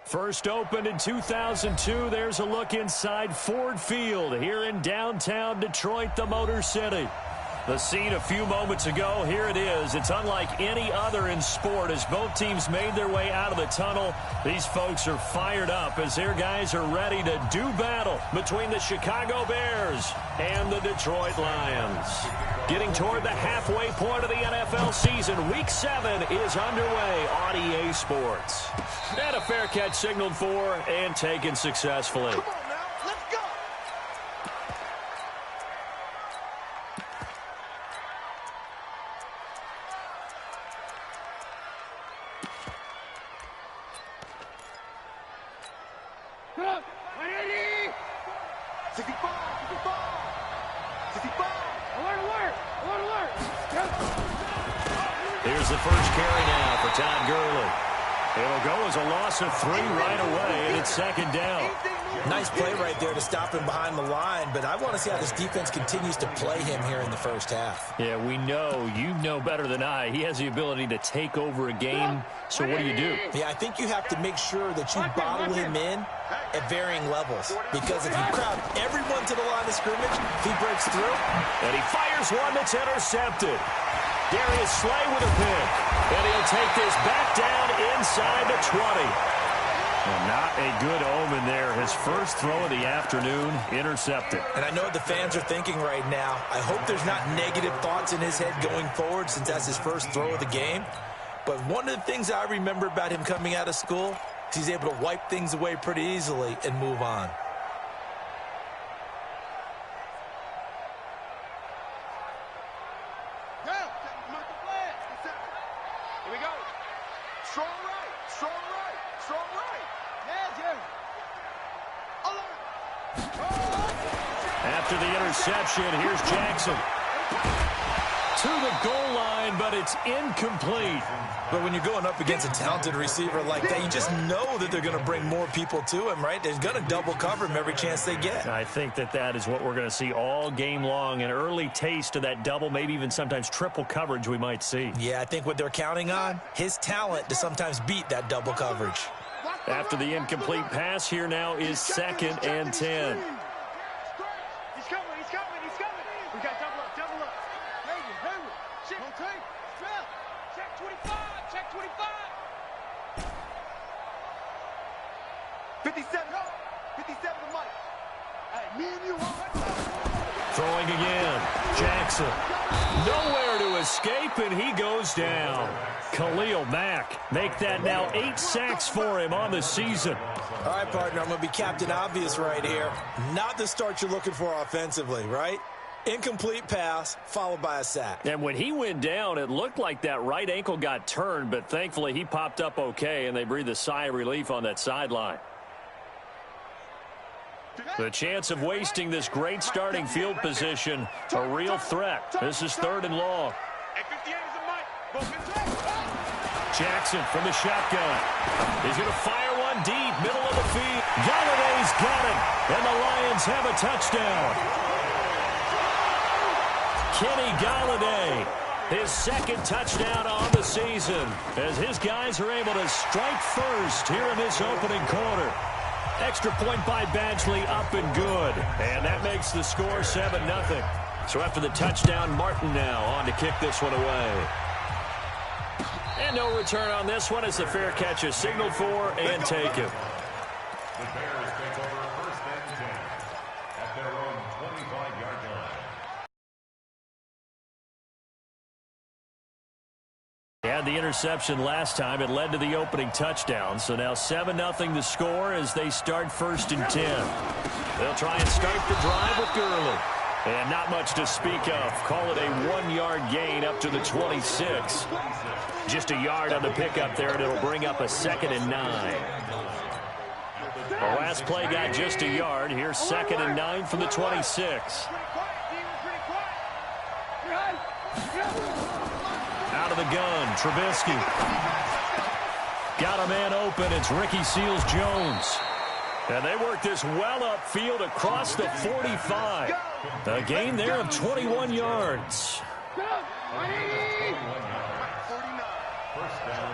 First opened in 2002, there's a look inside Ford Field here in downtown Detroit, the Motor City. The scene a few moments ago, here it is. It's unlike any other in sport as both teams made their way out of the tunnel. These folks are fired up as their guys are ready to do battle between the Chicago Bears and the Detroit Lions. Getting toward the halfway point of the NFL season, Week 7 is underway on EA Sports. And a fair catch signaled for and taken successfully. Come on now, let's go! Come on, 180! 65, 65, 65! Alert! Here's the first carry now for Todd Gurley. It'll go as a loss of 3 right away, and it's second down. Nice play right there to stop him behind the line, but I want to see how this defense continues to play him here in the first half. Yeah, we know. You know better than I. He has the ability to take over a game, so what do? Yeah, I think you have to make sure that you bottle him in at varying levels, because if you crowd everyone to the line of scrimmage, if he breaks through. And he fires one that's intercepted. Darius Slay with a pick. And he'll take this back down inside the 20. Well, not a good omen there. His first throw of the afternoon intercepted. And I know what the fans are thinking right now. I hope there's not negative thoughts in his head going forward since that's his first throw of the game. But one of the things I remember about him coming out of school is he's able to wipe things away pretty easily and move on. After the interception, here's Jackson. To the goal line, but it's incomplete. But when you're going up against a talented receiver like that, you just know that they're going to bring more people to him, right? They're going to double cover him every chance they get. I think that is what we're going to see all game long. An early taste of that double, maybe even sometimes triple coverage we might see. Yeah, I think what they're counting on, his talent to sometimes beat that double coverage. After the incomplete pass, here now is 2nd and 10. He's coming. We got double up. Hayward. Check 25. 57 to Mike. Hey, me and you. Throwing again. Jackson. Nowhere to escape, and he goes down. Khalil Mack make that now 8 sacks for him on the season. All right, partner, I'm going to be Captain Obvious right here. Not the start you're looking for offensively, right? Incomplete pass followed by a sack. And when he went down, it looked like that right ankle got turned, but thankfully he popped up okay, and they breathed a sigh of relief on that sideline. The chance of wasting this great starting field position, a real threat. This is 3rd and long. Jackson from the shotgun. He's going to fire one deep, middle of the field. Galladay's got it, and the Lions have a touchdown. Kenny Galladay, his 2nd touchdown on the season, as his guys are able to strike first here in this opening quarter. Extra point by Badgley, up and good. And that makes the score 7-0. So after the touchdown, Martin now on to kick this one away. And no return on this one as the fair catch is signaled for and taken. The Bears take over 1st and 10 at their own 25-yard line. Had the interception last time. It led to the opening touchdown. So now 7-0 the score as they start 1st and 10. They'll try and start the drive with Gurley. And not much to speak of. Call it a 1-yard gain up to the 26. Just a yard on the pickup there, and it'll bring up a 2nd and 9. The last play got just a yard. Here's 2nd and 9 from the 26. Out of the gun, Trubisky. Got a man open. It's Ricky Seals-Jones. And they work this well upfield across the 45. A gain there of 21 yards. First down,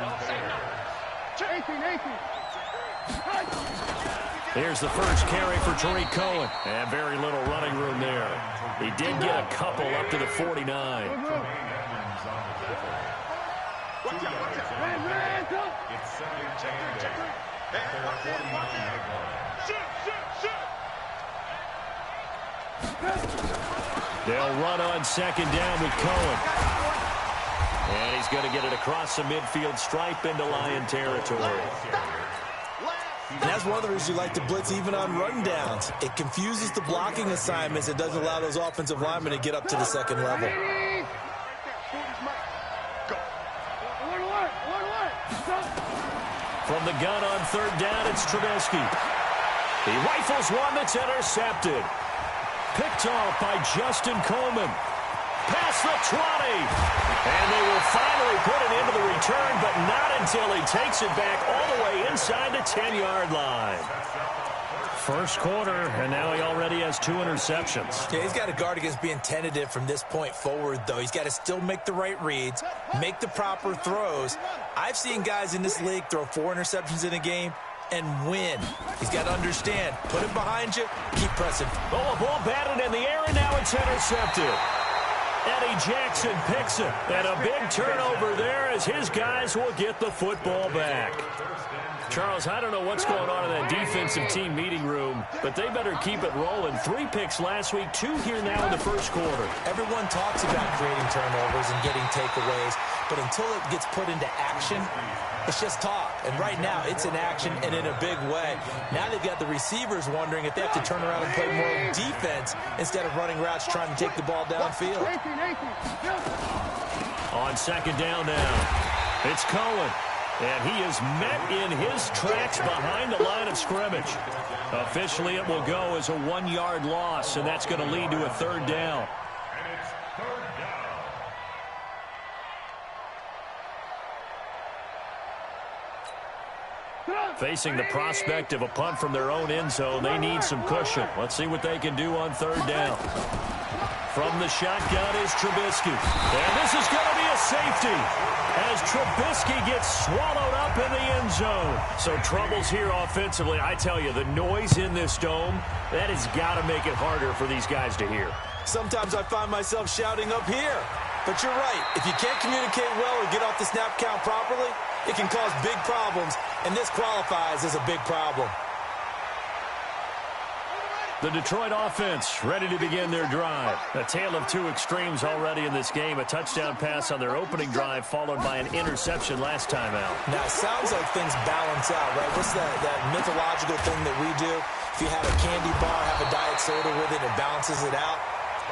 Here's the first carry for Tariq Cohen. And very little running room there. He did get a couple up to the 49. It's second down. They'll run on second down with Cohen. And he's going to get it across the midfield stripe into Lion territory. And that's one of the reasons you like to blitz even on rundowns. It confuses the blocking assignments. It doesn't allow those offensive linemen to get up to the second level. From the gun on third down, it's Trubisky. He rifles one that's intercepted. Picked off by Justin Coleman. Past the 20. And they will finally put it into the return, but not until he takes it back all the way inside the 10-yard line. First quarter, and now he already has 2 interceptions. Yeah, he's got to guard against being tentative from this point forward, though. He's got to still make the right reads, make the proper throws. I've seen guys in this league throw 4 interceptions in a game and win. He's got to understand, put it behind you, keep pressing. Oh, a ball batted in the air, and now it's intercepted. Eddie Jackson picks it, and a big turnover there as his guys will get the football back. Charles, I don't know what's going on in that defensive team meeting room, but they better keep it rolling. 3 picks last week, 2 here now in the first quarter. Everyone talks about creating turnovers and getting takeaways, but until it gets put into action, it's just talk. And right now, it's in action and in a big way. Now they've got the receivers wondering if they have to turn around and play more defense instead of running routes trying to take the ball downfield. On second down now, it's Cohen. And he is met in his tracks behind the line of scrimmage. Officially, it will go as a 1-yard loss, and that's going to lead to a third down. And it's third down. Facing the prospect of a punt from their own end zone, they need some cushion. Let's see what they can do on third down. From the shotgun is Trubisky. And this is going to be a safety as Trubisky gets swallowed up in the end zone. So troubles here offensively. I tell you, the noise in this dome, that has got to make it harder for these guys to hear. Sometimes I find myself shouting up here. But you're right. If you can't communicate well or get off the snap count properly, it can cause big problems, and this qualifies as a big problem. The Detroit offense ready to begin their drive. A tale of 2 extremes already in this game. A touchdown pass on their opening drive followed by an interception last time out. Now, it sounds like things balance out, right? What's that mythological thing that we do? If you have a candy bar, have a diet soda with it, it balances it out.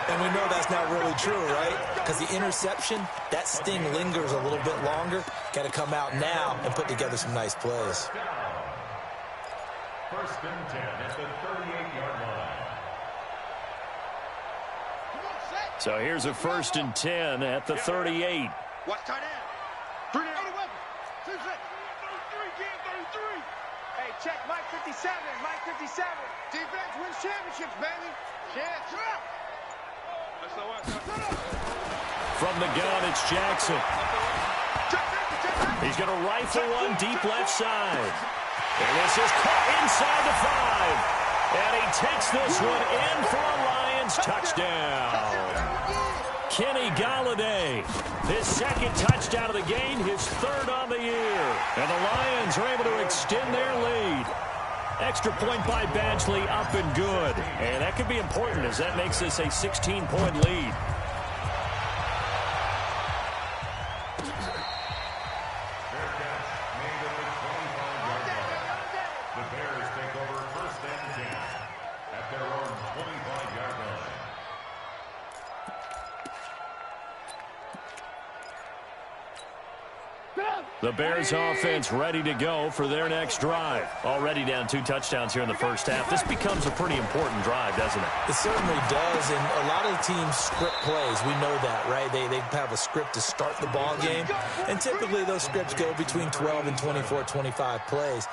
And we know that's not really true, right? Because the interception, that sting lingers a little bit longer. Got to come out now and put together some nice plays. First and 10 at the 38-yard line. So here's a first and 10 at the 38. Watch tight end. 3 down. 2 6. 33, 33. Hey, check Mike 57. Mike 57. Defense wins championships, baby. Yeah. From the gun, it's Jackson. He's going to rifle one deep left side. And this is caught inside the 5. And he takes this one in for a Lions touchdown. Kenny Galladay, his second touchdown of the game, his 3rd on the year. And the Lions are able to extend their lead. Extra point by Badgley, up and good. And that could be important as that makes this a 16-point lead. The Bears take over first and 10 at their own 25-yard line. The Bears offense ready to go for their next drive. Already down 2 touchdowns here in the first half. This becomes a pretty important drive, doesn't it? It certainly does, and a lot of the teams script plays. We know that, right? They have a script to start the ball game, and typically those scripts go between 12 and 24, 25 plays.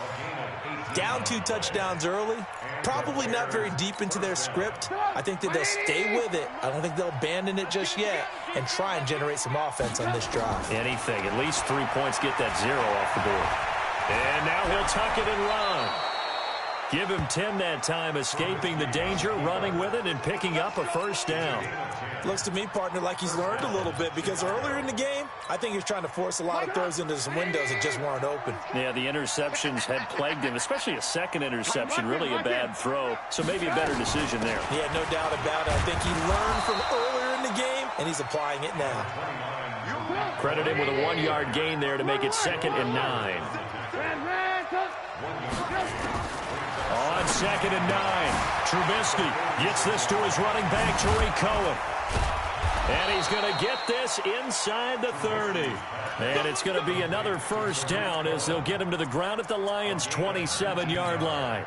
Down 2 touchdowns early, Probably not very deep into their script. I think that they'll stay with it. I don't think they'll abandon it just yet and try and generate some offense on this drive. Anything. At least 3 points, get that 0 off the board. And now he'll tuck it and run. Give him 10 that time, escaping the danger, running with it, and picking up a first down. Looks to me, partner, like he's learned a little bit, because earlier in the game, I think he was trying to force a lot of throws into some windows that just weren't open. Yeah, the interceptions had plagued him, especially a second interception, really a bad throw, so maybe a better decision there. Yeah, no doubt about it. I think he learned from earlier in the game, and he's applying it now. Credit him with a 1-yard gain there to make it 2nd and 9. On 2nd and 9, Trubisky gets this to his running back, Tariq Cohen. And he's going to get this inside the 30. And it's going to be another first down as they'll get him to the ground at the Lions' 27-yard line.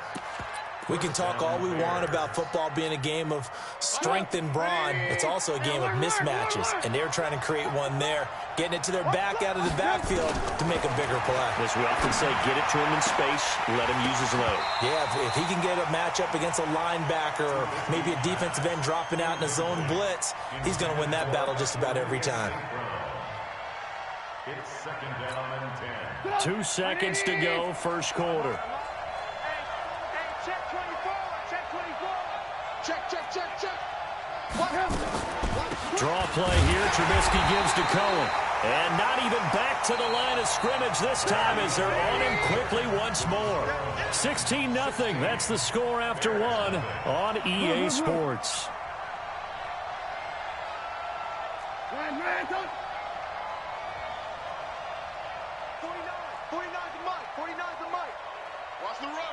We can talk all we want about football being a game of strength and brawn. It's also a game of mismatches, and they're trying to create one there, getting it to their back out of the backfield to make a bigger play. As we often say, get it to him in space, let him use his leg. Yeah, if he can get a matchup against a linebacker or maybe a defensive end dropping out in a zone blitz, he's going to win that battle just about every time. It's 2nd down and 10. 2 seconds to go, first quarter. Check 24. Check 24. Check. What happened? Draw play here. Trubisky gives to Cohen. And not even back to the line of scrimmage this time as they're on him quickly once more. 16-0. That's the score after 1 on EA Sports. 49 to Mike. 49 to Mike. Watch the run.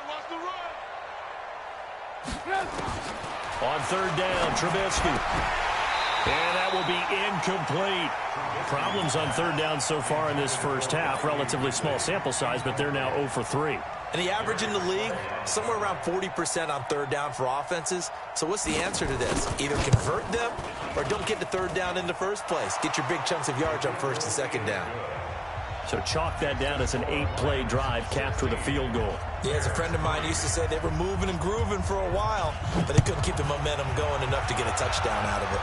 On 3rd down, Trubisky. And that will be incomplete. Problems on 3rd down so far in this first half. Relatively small sample size, but they're now 0 for 3. And the average in the league, somewhere around 40% on 3rd down for offenses. So what's the answer to this? Either convert them or don't get to 3rd down in the first place. Get your big chunks of yards on 1st and 2nd down. So chalk that down as an 8-play drive capped with a field goal. Yeah, as a friend of mine used to say, they were moving and grooving for a while, but they couldn't keep the momentum going enough to get a touchdown out of it.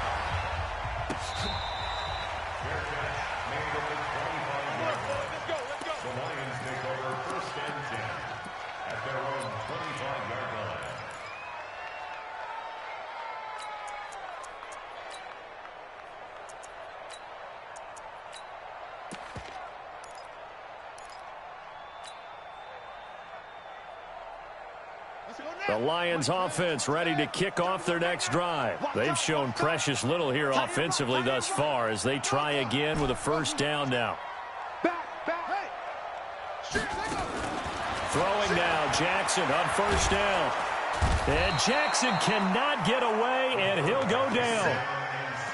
The Lions take over 1st and 10 at their own 25-yard line. The Lions offense ready to kick off their next drive. They've shown precious little here offensively thus far as they try again with a first down now. Throwing now, Jackson on 1st down. And Jackson cannot get away, and he'll go down.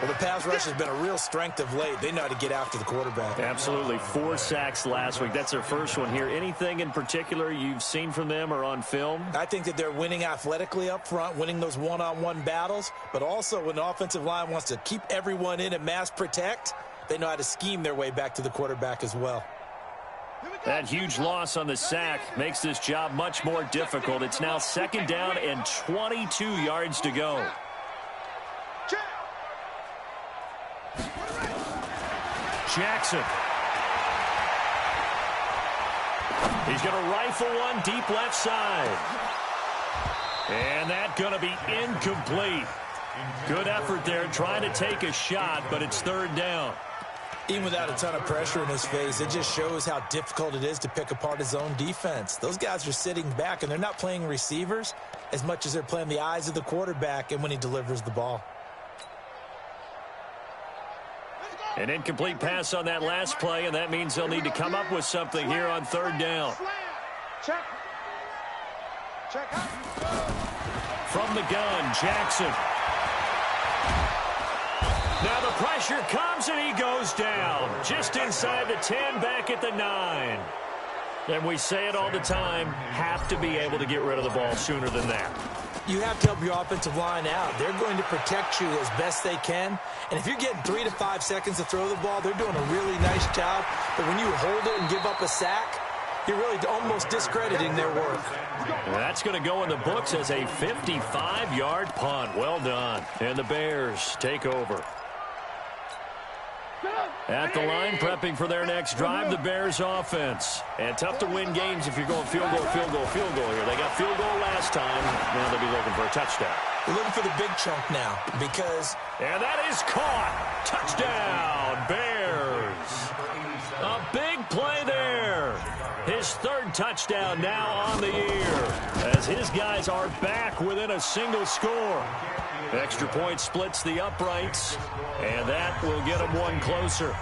Well, the pass rush has been a real strength of late. They know how to get after the quarterback. Absolutely. 4 sacks last week. That's their first one here. Anything in particular you've seen from them or on film? I think that they're winning athletically up front, winning those one-on-one battles, but also when the offensive line wants to keep everyone in and mass protect, they know how to scheme their way back to the quarterback as well. That huge loss on the sack makes this job much more difficult. It's now 2nd down and 22 yards to go. Jackson. He's going to rifle one deep left side. And that's going to be incomplete. Good effort there trying to take a shot, but it's 3rd down. Even without a ton of pressure in his face, it just shows how difficult it is to pick apart his own defense. Those guys are sitting back, and they're not playing receivers as much as they're playing the eyes of the quarterback and when he delivers the ball. An incomplete pass on that last play, and that means they'll need to come up with something here on 3rd down. Check. From the gun, Jackson. Now the pressure comes, and he goes down. Just inside the 10, back at the 9. And we say it all the time, have to be able to get rid of the ball sooner than that. You have to help your offensive line out. They're going to protect you as best they can. And if you're getting 3 to 5 seconds to throw the ball, they're doing a really nice job. But when you hold it and give up a sack, You're really almost discrediting their work. And that's going to go in the books as a 55-yard punt. Well done. And the Bears take over. At the line, prepping for their next drive, the Bears offense. And tough to win games if you're going field goal, field goal, field goal here. They got field goal last time. Now they'll be looking for a touchdown. We're looking for the big chunk now because... And that is caught. Touchdown, Bears. A big play there. His third touchdown now on the year as his guys are back within a single score. Extra point splits the uprights, and that will get them one closer.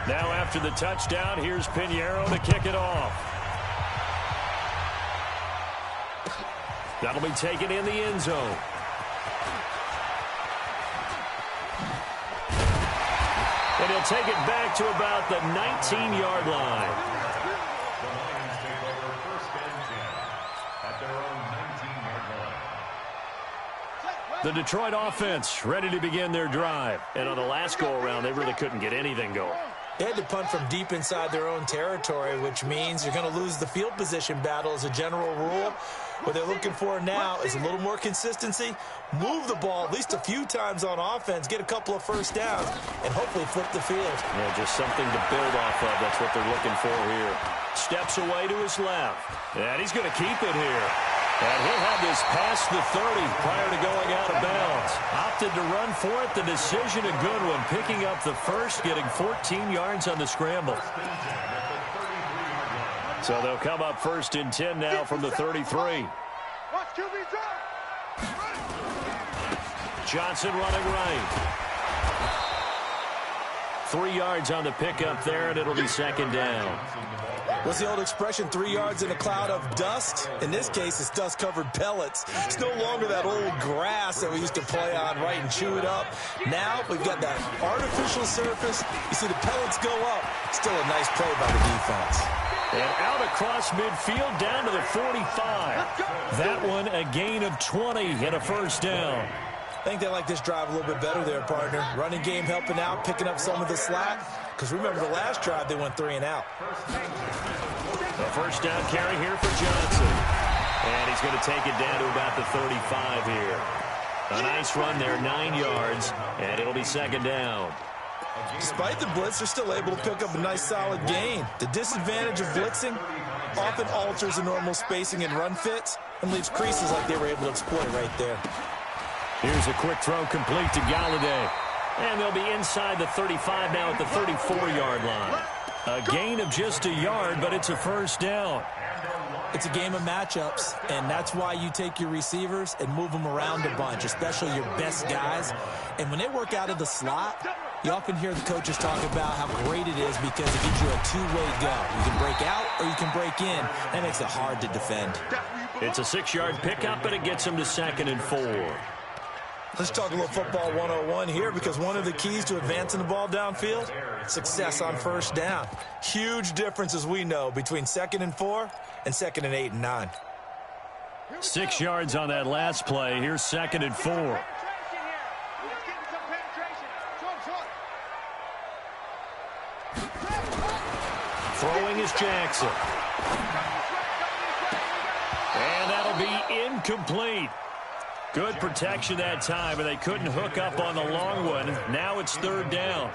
Now after the touchdown, here's Pinheiro to kick it off. That'll be taken in the end zone. And he'll take it back to about the 19-yard line. The Lions take over first and 10 at their own 19-yard line. The Detroit offense ready to begin their drive. And on the last go-around, they really couldn't get anything going. They had to punt from deep inside their own territory, which means you're going to lose the field position battle as a general rule. What they're looking for now is a little more consistency, move the ball at least a few times on offense, get a couple of first downs, and hopefully flip the field. Yeah, just something to build off of. That's what they're looking for here. Steps away to his left. And he's going to keep it here. And he'll have this past the 30 prior to going out of bounds. Opted to run for it. The decision a good one. Picking up the first, getting 14 yards on the scramble. So they'll come up first and 10 now from the 33. Johnson running right. 3 yards on the pickup there, and it'll be second down. What's the old expression, 3 yards in a cloud of dust? In this case, it's dust-covered pellets. It's no longer that old grass that we used to play on, right, and chew it up. Now we've got that artificial surface. You see the pellets go up. Still a nice play by the defense. And out across midfield down to the 45. That one a gain of 20 and a first down. I think they like this drive a little bit better there, partner. Running game helping out, picking up some of the slack. Because remember, the last drive, they went 3 and out. A first down carry here for Johnson. And he's going to take it down to about the 35 here. A nice run there, 9 yards, and it'll be second down. Despite the blitz, they're still able to pick up a nice solid gain. The disadvantage of blitzing often alters the normal spacing and run fits and leaves creases like they were able to exploit right there. Here's a quick throw complete to Galladay. And they'll be inside the 35 now at the 34-yard line. A gain of just a yard, but it's a first down. It's a game of matchups, and that's why you take your receivers and move them around a bunch, especially your best guys. And when they work out of the slot, you often hear the coaches talk about how great it is because it gives you a two-way go. You can break out or you can break in. That makes it hard to defend. It's a 6-yard pickup, and it gets them to 2nd and 4. Let's talk a little football 101 here because one of the keys to advancing the ball downfield, success on first down. Huge difference, as we know, between 2nd and 4 and 2nd and 8 and 9. 6 yards on that last play. Here's 2nd and 4. Throwing is Jackson. And that'll be incomplete. Good protection that time, and they couldn't hook up on the long one. Now it's 3rd down.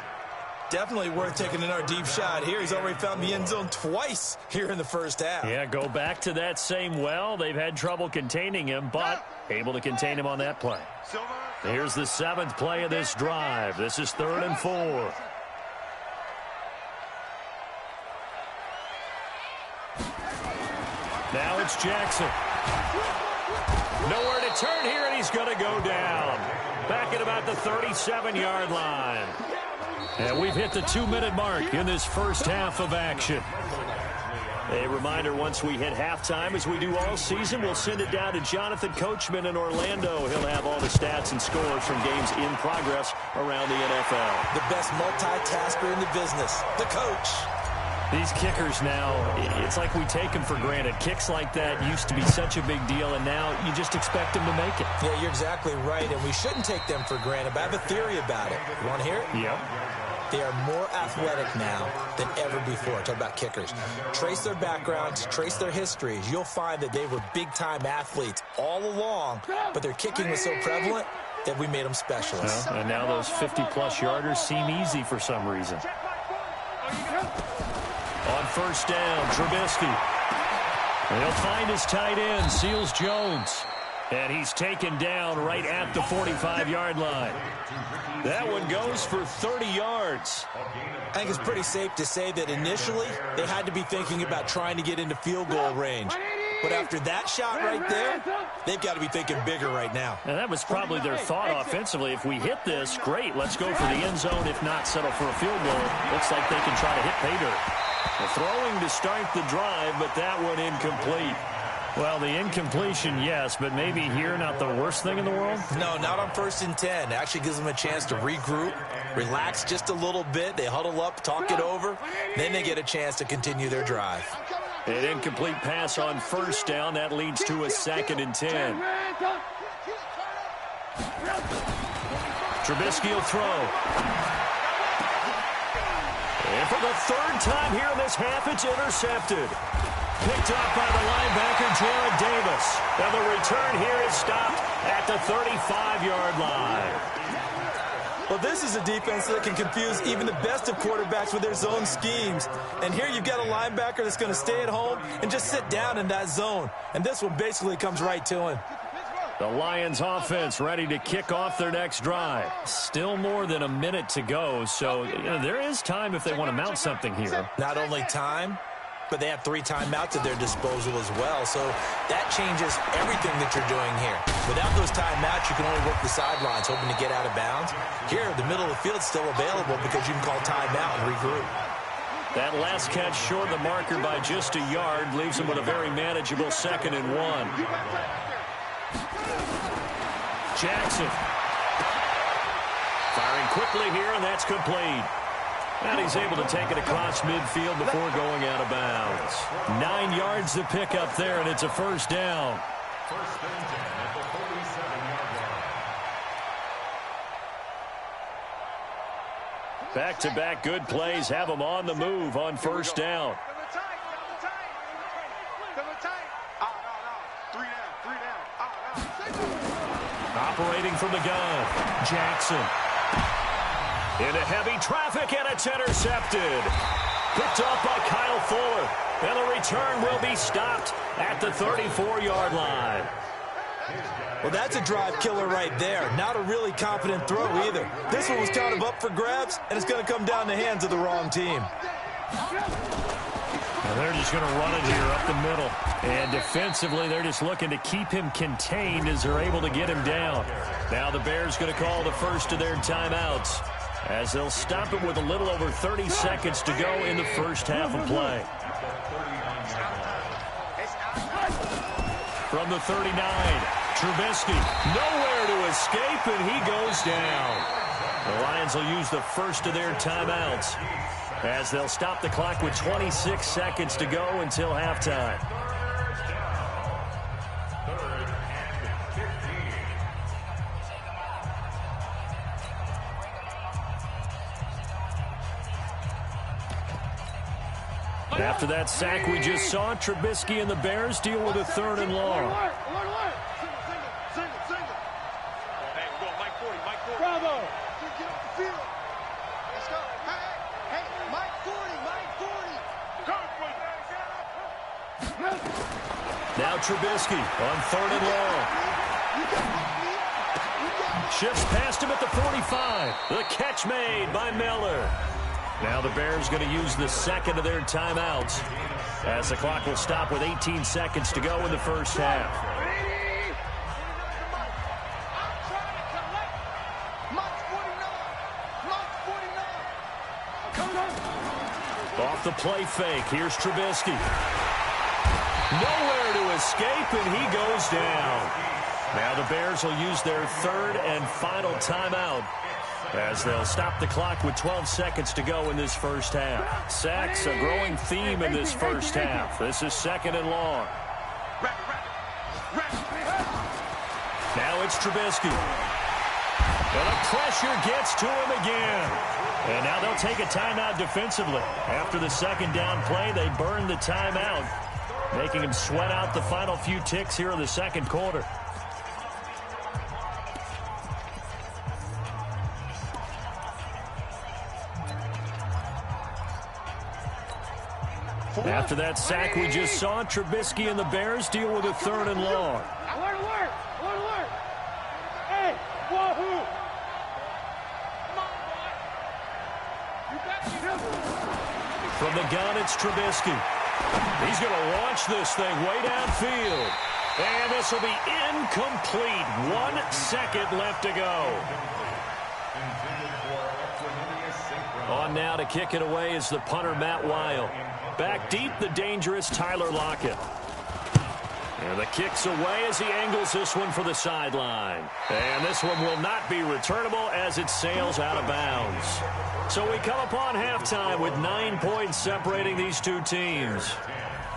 Definitely worth taking in our deep shot here. He's already found the end zone twice here in the first half. Yeah, go back to that same well. They've had trouble containing him, but able to contain him on that play. Here's the 7th play of this drive. This is 3rd and 4. Now it's Jackson. Nowhere to turn here, and he's going to go down. Back at about the 37-yard line. And we've hit the 2-minute mark in this first half of action. A reminder, once we hit halftime, as we do all season, we'll send it down to Jonathan Coachman in Orlando. He'll have all the stats and scores from games in progress around the NFL. The best multitasker in the business, the coach. These kickers now, it's like we take them for granted. Kicks like that used to be such a big deal, and now you just expect them to make it. Yeah, you're exactly right, and we shouldn't take them for granted, but I have a theory about it. You want to hear it? Yep. They are more athletic now than ever before. Talk about kickers. Trace their backgrounds, trace their histories. You'll find that they were big-time athletes all along, but their kicking was so prevalent that we made them specialists. Well, and now those 50-plus yarders seem easy for some reason. On first down, Trubisky. And he'll find his tight end, Seals Jones. And he's taken down right at the 45-yard line. That one goes for 30 yards. I think it's pretty safe to say that initially they had to be thinking about trying to get into field goal range. But after that shot right there, they've got to be thinking bigger right now. And that was probably their thought offensively. If we hit this, great, let's go for the end zone. If not, settle for a field goal. Looks like they can try to hit pay dirt. The throwing to start the drive, but that one incomplete. Well, the incompletion, yes, but maybe here not the worst thing in the world? No, not on 1st and 10. It actually gives them a chance to regroup, relax just a little bit. They huddle up, talk it over. Then they get a chance to continue their drive. An incomplete pass on first down. That leads to a 2nd and 10. Trubisky will throw. And for the 3rd time here in this half, it's intercepted. Picked up by the linebacker, Jared Davis. And the return here is stopped at the 35-yard line. Well, this is a defense that can confuse even the best of quarterbacks with their zone schemes. And here you've got a linebacker that's going to stay at home and just sit down in that zone. And this one basically comes right to him. The Lions offense ready to kick off their next drive. Still more than a minute to go, so there is time if they want to mount something here. Not only time, but they have 3 timeouts at their disposal as well. So that changes everything that you're doing here. Without those timeouts, you can only work the sidelines, hoping to get out of bounds. Here, the middle of the field's still available because you can call timeout and regroup. That last catch short of the marker by just a yard leaves them with a very manageable 2nd and 1. Jackson. Firing quickly here, and that's complete. And he's able to take it across midfield before going out of bounds. 9 yards to pick up there, and it's a 1st down. 1st and 10 at the 47-yard line. Back-to-back good plays have them on the move on 1st down. Operating from the gun, Jackson. Into heavy traffic, and it's intercepted. Picked off by Kyle Fuller. And the return will be stopped at the 34-yard line. Well, that's a drive killer right there. Not a really confident throw either. This one was kind of up for grabs, and it's going to come down the hands of the wrong team. Well, they're just going to run it here up the middle. And defensively, they're just looking to keep him contained as they're able to get him down. Now the Bears going to call the first of their timeouts, as they'll stop it with a little over 30 seconds to go in the first half of play. From the 39, Trubisky, nowhere to escape, and he goes down. The Lions will use the first of their timeouts, as they'll stop the clock with 26 seconds to go until halftime. After that sack we just saw, Trubisky and the Bears deal with a 3rd and long. Bravo! Get off the field. Let's go. Hey, Mike 40, Mike 40. Now Trubisky on 3rd and long. Shifts past him at the 45. The catch made by Miller. Now the Bears going to use the 2nd of their timeouts, as the clock will stop with 18 seconds to go in the first half. Off the play fake, here's Trubisky. Nowhere to escape, and he goes down. Now the Bears will use their 3rd and final timeout, as they'll stop the clock with 12 seconds to go in this first half. Sacks, a growing theme in this first half. This is 2nd and long. Now it's Trubisky. And the pressure gets to him again. And now they'll take a timeout defensively. After the second down play, they burn the timeout, making them sweat out the final few ticks here in the second quarter. After that sack we just saw, Trubisky and the Bears deal with a 3rd and long. Alert! Hey, wahoo! Come on, boy. You got me. From the gun, it's Trubisky. He's going to launch this thing way downfield. And this will be incomplete. 1 second left to go. On now to kick it away is the punter, Matt Weil. Back deep, the dangerous Tyler Lockett. And the kick's away as he angles this one for the sideline. And this one will not be returnable as it sails out of bounds. So we come upon halftime with 9 points separating these two teams.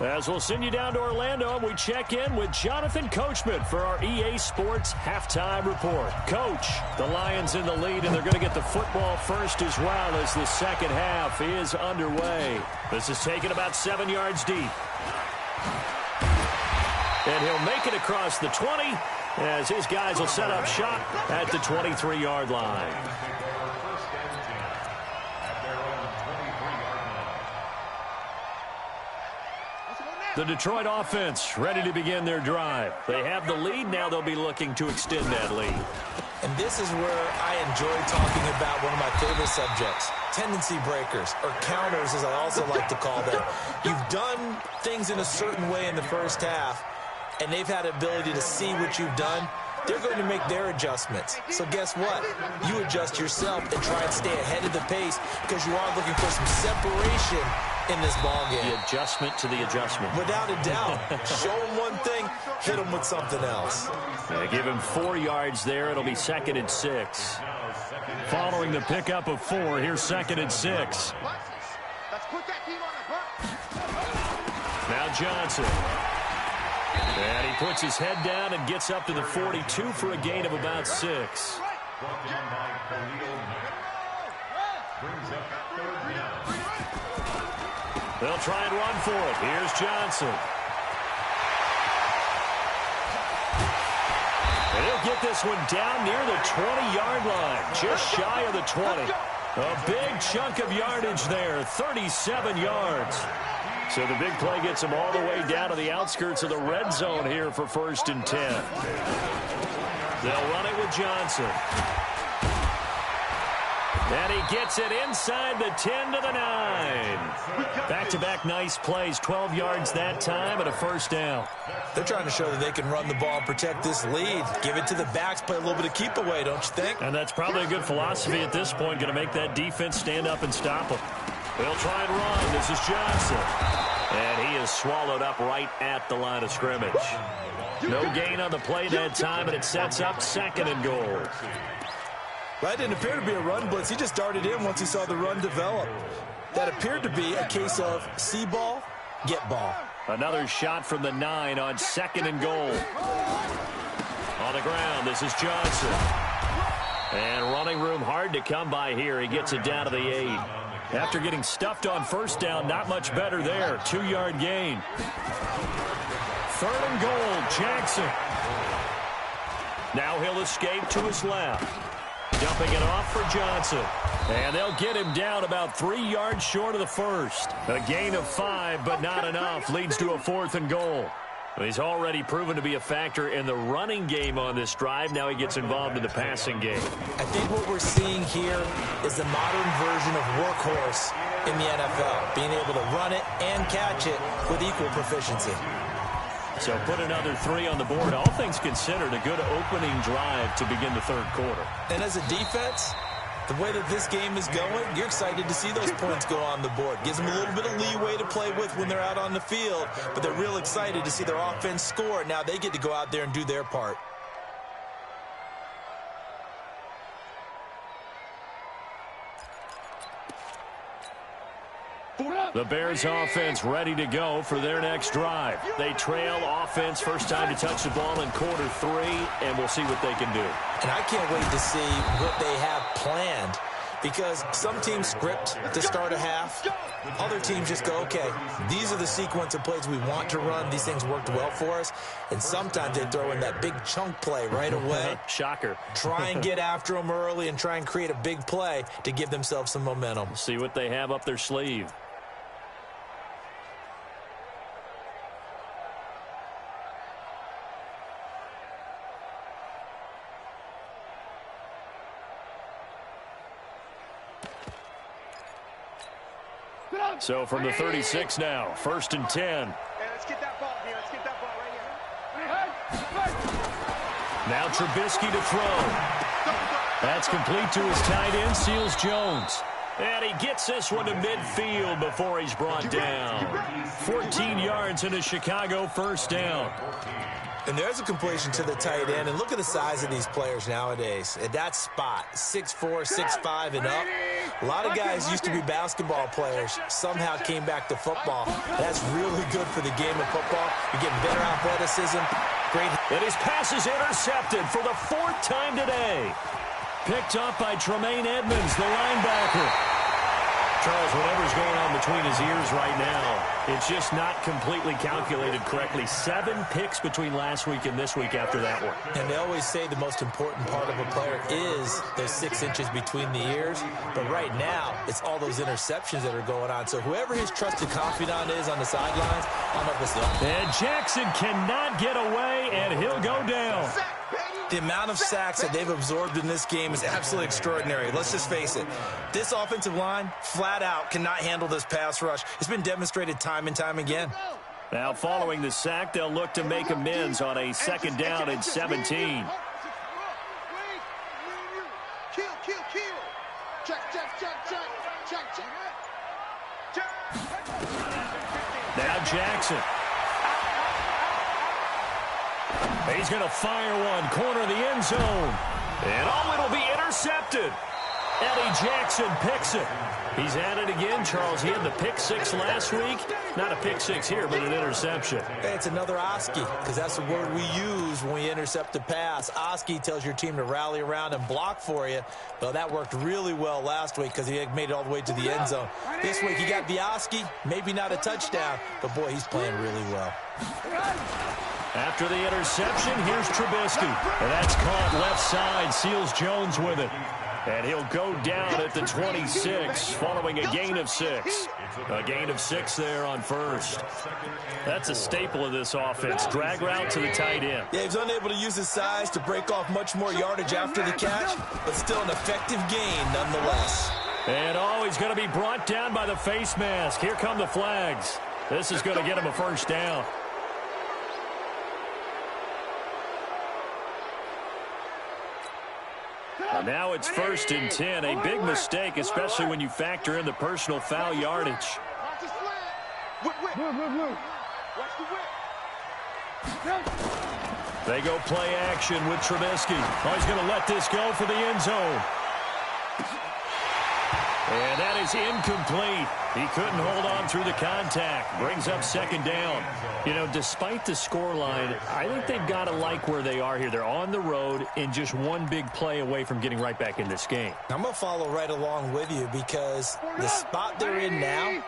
As we'll send you down to Orlando, and we check in with Jonathan Coachman for our EA Sports Halftime Report. Coach, the Lions in the lead, and they're going to get the football first as well as the second half is underway. This is taken about 7 yards deep. And he'll make it across the 20 as his guys will set up shop at the 23-yard line. The Detroit offense ready to begin their drive. They have the lead. Now they'll be looking to extend that lead. And this is where I enjoy talking about one of my favorite subjects, tendency breakers, or counters as I also like to call them. You've done things in a certain way in the first half, and they've had the ability to see what you've done. They're going to make their adjustments. So guess what? You adjust yourself and try and stay ahead of the pace because you are looking for some separation in this ballgame. The adjustment to the adjustment. Without a doubt. Show them one thing, hit them with something else. Yeah, give him 4 yards there. It'll be 2nd and 6. Following the pickup of 4, here's 2nd and 6. Now Johnson. And he puts his head down and gets up to the 42 for a gain of about 6. They'll try and run for it. Here's Johnson. And he'll get this one down near the 20-yard line, just shy of the 20. A big chunk of yardage there, 37 yards. So the big play gets him all the way down to the outskirts of the red zone here for 1st and 10. They'll run it with Johnson. And he gets it inside the 10 to the 9. Back-to-back nice plays, 12 yards that time and a 1st down. They're trying to show that they can run the ball and protect this lead. Give it to the backs, play a little bit of keep away, don't you think? And that's probably a good philosophy at this point, going to make that defense stand up and stop them. They'll try and run. This is Johnson. And he is swallowed up right at the line of scrimmage. No gain on the play that time, and it sets up 2nd and goal. That didn't appear to be a run blitz. He just darted in once he saw the run develop. That appeared to be a case of see ball, get ball. Another shot from the 9 on 2nd and goal. On the ground, this is Johnson. And running room hard to come by here. He gets it down to the 8. After getting stuffed on 1st down, not much better there. 2-yard gain. 3rd and goal, Jackson. Now he'll escape to his left. Dumping it off for Johnson. And they'll get him down about 3 yards short of the 1st. A gain of 5, but not enough. Leads to a 4th and goal. He's already proven to be a factor in the running game on this drive. Now he gets involved in the passing game. I think what we're seeing here is the modern version of workhorse in the NFL. Being able to run it and catch it with equal proficiency. So put another 3 on the board. All things considered, a good opening drive to begin the 3rd quarter. And as a defense, the way that this game is going, you're excited to see those points go on the board. Gives them a little bit of leeway to play with when they're out on the field, but they're real excited to see their offense score. Now they get to go out there and do their part. The Bears offense ready to go for their next drive. They trail offense, first time to touch the ball in quarter 3, and we'll see what they can do. And I can't wait to see what they have planned Because some teams script to start a half. Other teams just go, okay, these are the sequence of plays we want to run. These things worked well for us. And sometimes they throw in that big chunk play right away. Shocker. Try and get after them early and try and create a big play to give themselves some momentum. See what they have up their sleeve. So from the 36 now, 1st and 10. Hey, let's get that ball here. Let's get that ball right here. Now Trubisky to throw. That's complete to his tight end, Seals Jones. And he gets this one to midfield before he's brought down. 14 yards and a Chicago first down. And there's a completion to the tight end. And look at the size of these players nowadays. At that spot, 6'4", 6'5", and up. A lot of guys used to be basketball players. Somehow came back to football. That's really good for the game of football. You're getting better athleticism. Great. And his pass is intercepted for the 4th time today. Picked up by Tremaine Edmonds, the linebacker. Charles, whatever's going on between his ears right now, it's just not completely calculated correctly. 7 picks between last week and this week after that one. And they always say the most important part of a player is those 6 inches between the ears. But right now, it's all those interceptions that are going on. So whoever his trusted confidant is on the sidelines, I'm up with them. And Jackson cannot get away, and he'll go down. The amount of sacks that they've absorbed in this game is absolutely extraordinary. Let's just face it. This offensive line, flat out, cannot handle this pass rush. It's been demonstrated time and time again. Now, following the sack, they'll look to make amends on a 2nd down and 17. Kill. Check. Now Jackson. He's going to fire one, corner of the end zone. And it'll be intercepted. Eddie Jackson picks it. He's at it again, Charles. He had the pick 6 last week. Not a pick 6 here, but an interception. Hey, it's another Oski, because that's the word we use when we intercept a pass. Oski tells your team to rally around and block for you. Well, that worked really well last week because he had made it all the way to the end zone. This week he got the Oski, maybe not a touchdown, but boy, he's playing really well. After the interception, here's Trubisky. And that's caught left side. Seals Jones with it. And he'll go down at the 26 following a gain of 6. A gain of 6 there on 1st. That's a staple of this offense. Drag route to the tight end. Yeah, he's unable to use his size to break off much more yardage after the catch, but still an effective gain nonetheless. And he's going to be brought down by the face mask. Here come the flags. This is going to get him a first down. And now it's 1st and 10. A big mistake, especially when you factor in the personal foul yardage. Watch the slant. Whip. Watch the whip. They go play action with Trubisky. He's going to let this go for the end zone. And that is incomplete. He couldn't hold on through the contact. Brings up 2nd down. You know, despite the scoreline, I think they've got to like where they are here. They're on the road and just one big play away from getting right back in this game. I'm going to follow right along with you because the spot they're in now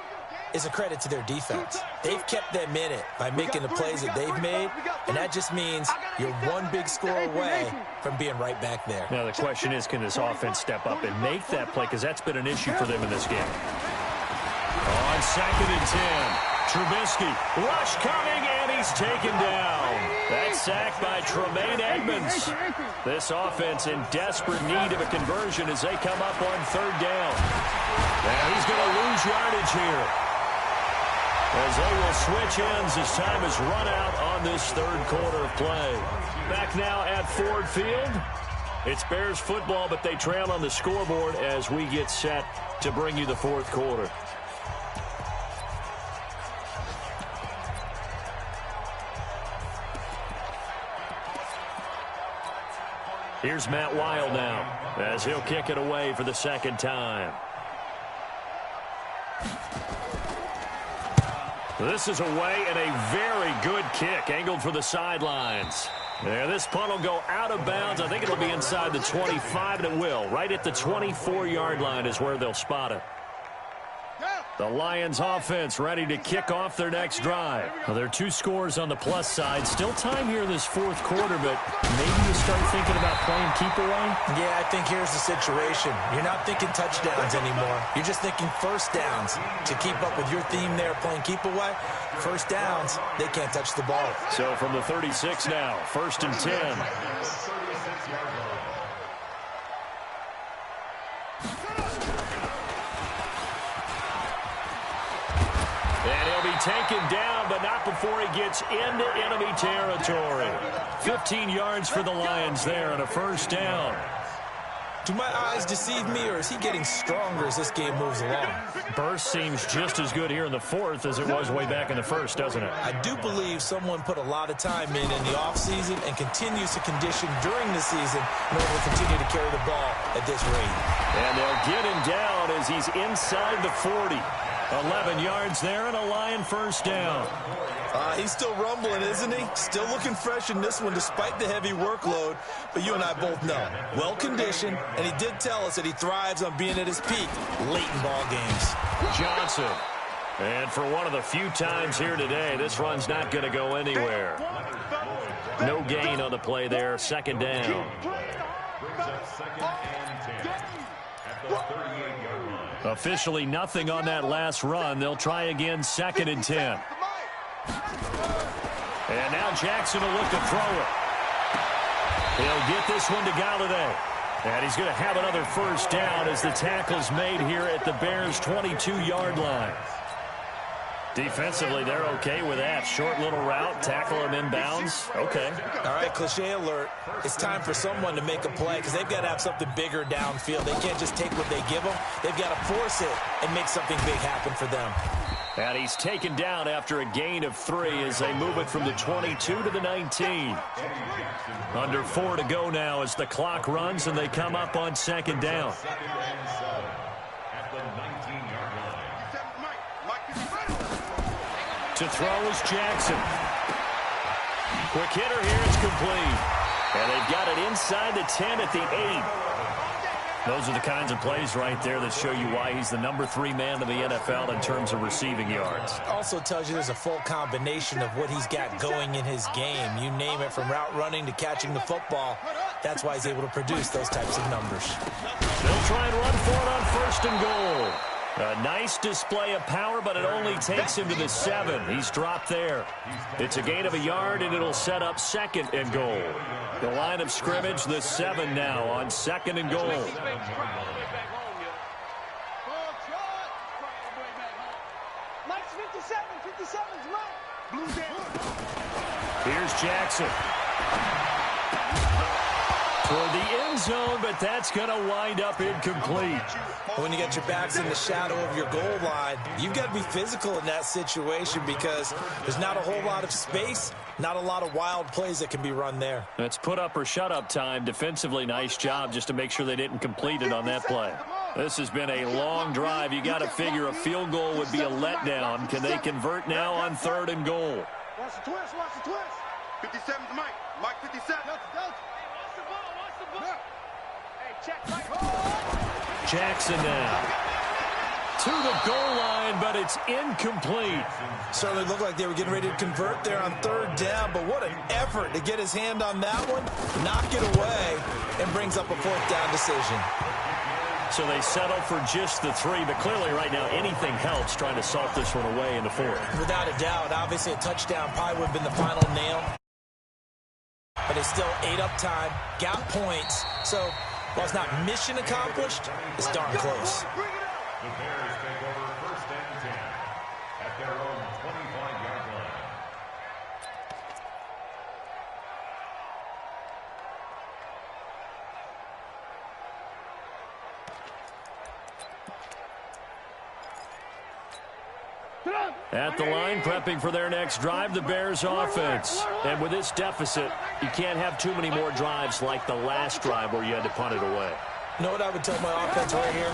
is a credit to their defense. They've kept them in it by making the plays that they've made, and that just means you're one big score away from being right back there. Now the question is, can this offense step up and make that play? Because that's been an issue for them in this game. On 2nd and 10, Trubisky, rush coming, and he's taken down. That's sacked by Tremaine Edmonds. This offense in desperate need of a conversion as they come up on 3rd down. And he's going to lose yardage here, as they will switch ends as time has run out on this 3rd quarter of play. Back now at Ford Field. It's Bears football, but they trail on the scoreboard as we get set to bring you the 4th quarter. Here's Matt Wild now as he'll kick it away for the 2nd time. This is away and a very good kick angled for the sidelines. Yeah, this punt will go out of bounds. I think it'll be inside the 25, and it will. Right at the 24-yard line is where they'll spot it. The Lions offense ready to kick off their next drive. Well, there are 2 scores on the plus side. Still time here in this fourth quarter, but maybe you start thinking about playing keep away? Yeah, I think here's the situation. You're not thinking touchdowns anymore. You're just thinking first downs. To keep up with your theme there, playing keep away, first downs, they can't touch the ball. So from the 36 now, 1st and 10. And he'll be taken down, but not before he gets into enemy territory. 15 yards for the Lions there and a first down. Do my eyes deceive me, or is he getting stronger as this game moves along? Burst seems just as good here in the 4th as it was way back in the 1st, doesn't it? I do believe someone put a lot of time in the offseason and continues to condition during the season in order to continue to carry the ball at this rate. And they'll get him down as he's inside the 40. 11 yards there and a Lion first down. He's still rumbling, isn't he? Still looking fresh in this one despite the heavy workload. But you and I both know, well-conditioned, and he did tell us that he thrives on being at his peak late in ball games. Johnson. And for one of the few times here today, this run's not going to go anywhere. No gain on the play there. Second down. Officially nothing on that last run. They'll try again, 2nd and 10. And now Jackson will look to throw it. He'll get this one to Galladay. And he's going to have another first down as the tackle's made here at the Bears' 22-yard line. Defensively, they're okay with that. Short little route, tackle him inbounds. Okay. All right, cliche alert. It's time for someone to make a play because they've got to have something bigger downfield. They can't just take what they give them. They've got to force it and make something big happen for them. And he's taken down after a gain of 3 as they move it from the 22 to the 19. Under 4 to go now as the clock runs and they come up on 2nd down. To throw is Jackson. Quick hitter here, it's complete. And they've got it inside the 10 at the 8. Those are the kinds of plays right there that show you why he's the number 3 man in the NFL in terms of receiving yards. Also tells you there's a full combination of what he's got going in his game. You name it, from route running to catching the football. That's why he's able to produce those types of numbers. They'll try and run for it on 1st and goal. A nice display of power, but it only takes him to the 7. He's dropped there. It's a gain of a yard, and it'll set up 2nd and goal. The line of scrimmage, the 7 now on 2nd and goal. Mike's 57. 57's Mike. Here's Jackson. Toward the end zone, but that's going to wind up incomplete. When you get your backs in the shadow of your goal line, you've got to be physical in that situation because there's not a whole lot of space, not a lot of wild plays that can be run there. That's put up or shut up time. Defensively, nice job just to make sure they didn't complete it on that play. This has been a long drive. You got to figure a field goal would be a letdown. Can they convert now on 3rd and goal? Watch the twist, watch the twist. 57's Mike. Mike 57. Jackson now to the goal line, but it's incomplete. Certainly looked like they were getting ready to convert there on 3rd down, but what an effort to get his hand on that one, knock it away, and brings up a 4th down decision. So they settle for just the 3, but clearly right now anything helps trying to salt this one away in the 4th. Without a doubt, obviously a touchdown probably would have been the final nail. But it's still 8 up time, got points. So while it's not mission accomplished, it's darn close. The Bears take over 1st and 10 at their own 25-yard line. At the line, prepping for their next drive, the Bears offense. And with this deficit, you can't have too many more drives like the last drive where you had to punt it away. You know what I would tell my offense right here?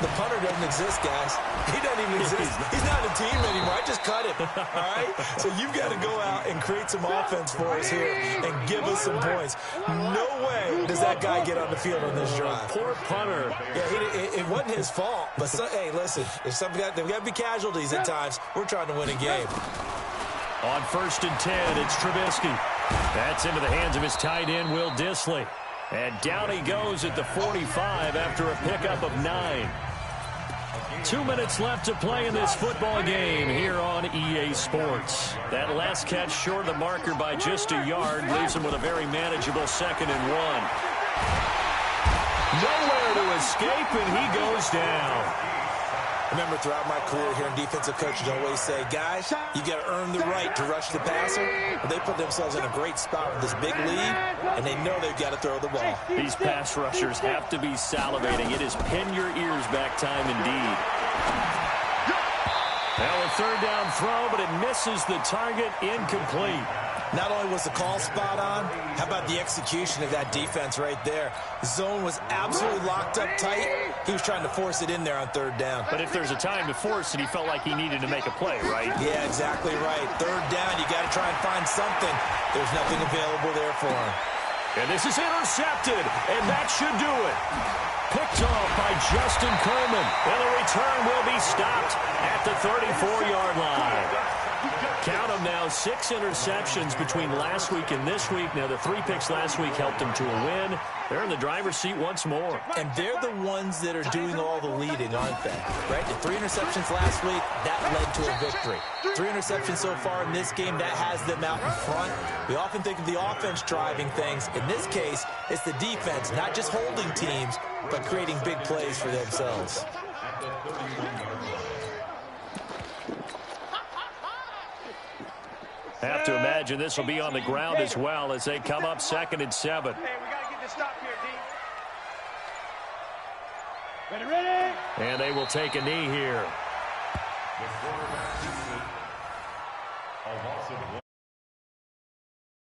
The punter doesn't exist, guys. He doesn't even exist. He's not a team anymore. I just cut him, all right? So you've got to go out and create some offense for us here and give us some points. No way does that guy get on the field on this drive. Poor punter. Yeah, it wasn't his fault. But, hey, listen, there's got to be casualties at times. We're trying to win a game. On 1st and 10, it's Trubisky. That's into the hands of his tight end, Will Dissly. And down he goes at the 45 after a pickup of 9. 2 minutes left to play in this football game here on EA Sports. That last catch short of the marker by just a yard leaves him with a very manageable 2nd and 1. Nowhere to escape, and he goes down. Remember, throughout my career here in defensive coaches, I always say, guys, you got to earn the right to rush the passer. But they put themselves in a great spot with this big lead, and they know they've got to throw the ball. These pass rushers have to be salivating. It is pin your ears back time indeed. Now a 3rd down throw, but it misses the target, incomplete. Not only was the call spot on, how about the execution of that defense right there? The zone was absolutely locked up tight. He was trying to force it in there on 3rd down. But if there's a time to force it, he felt like he needed to make a play, right? Yeah, exactly right. 3rd down, you got to try and find something. There's nothing available there for him. And this is intercepted, and that should do it. Picked off by Justin Coleman, and the return will be stopped at the 34-yard line. Count them now, 6 interceptions between last week and this week. Now, the 3 picks last week helped them to a win. They're in the driver's seat once more. And they're the ones that are doing all the leading, aren't they? Right? The 3 interceptions last week, that led to a victory. 3 interceptions so far in this game, that has them out in front. We often think of the offense driving things. In this case, it's the defense, not just holding teams, but creating big plays for themselves. Have to imagine this will be on the ground as well as they come up 2nd and 7. Hey, we got to get this stop here, D. Ready? And they will take a knee here. The quarterback, a loss of 1.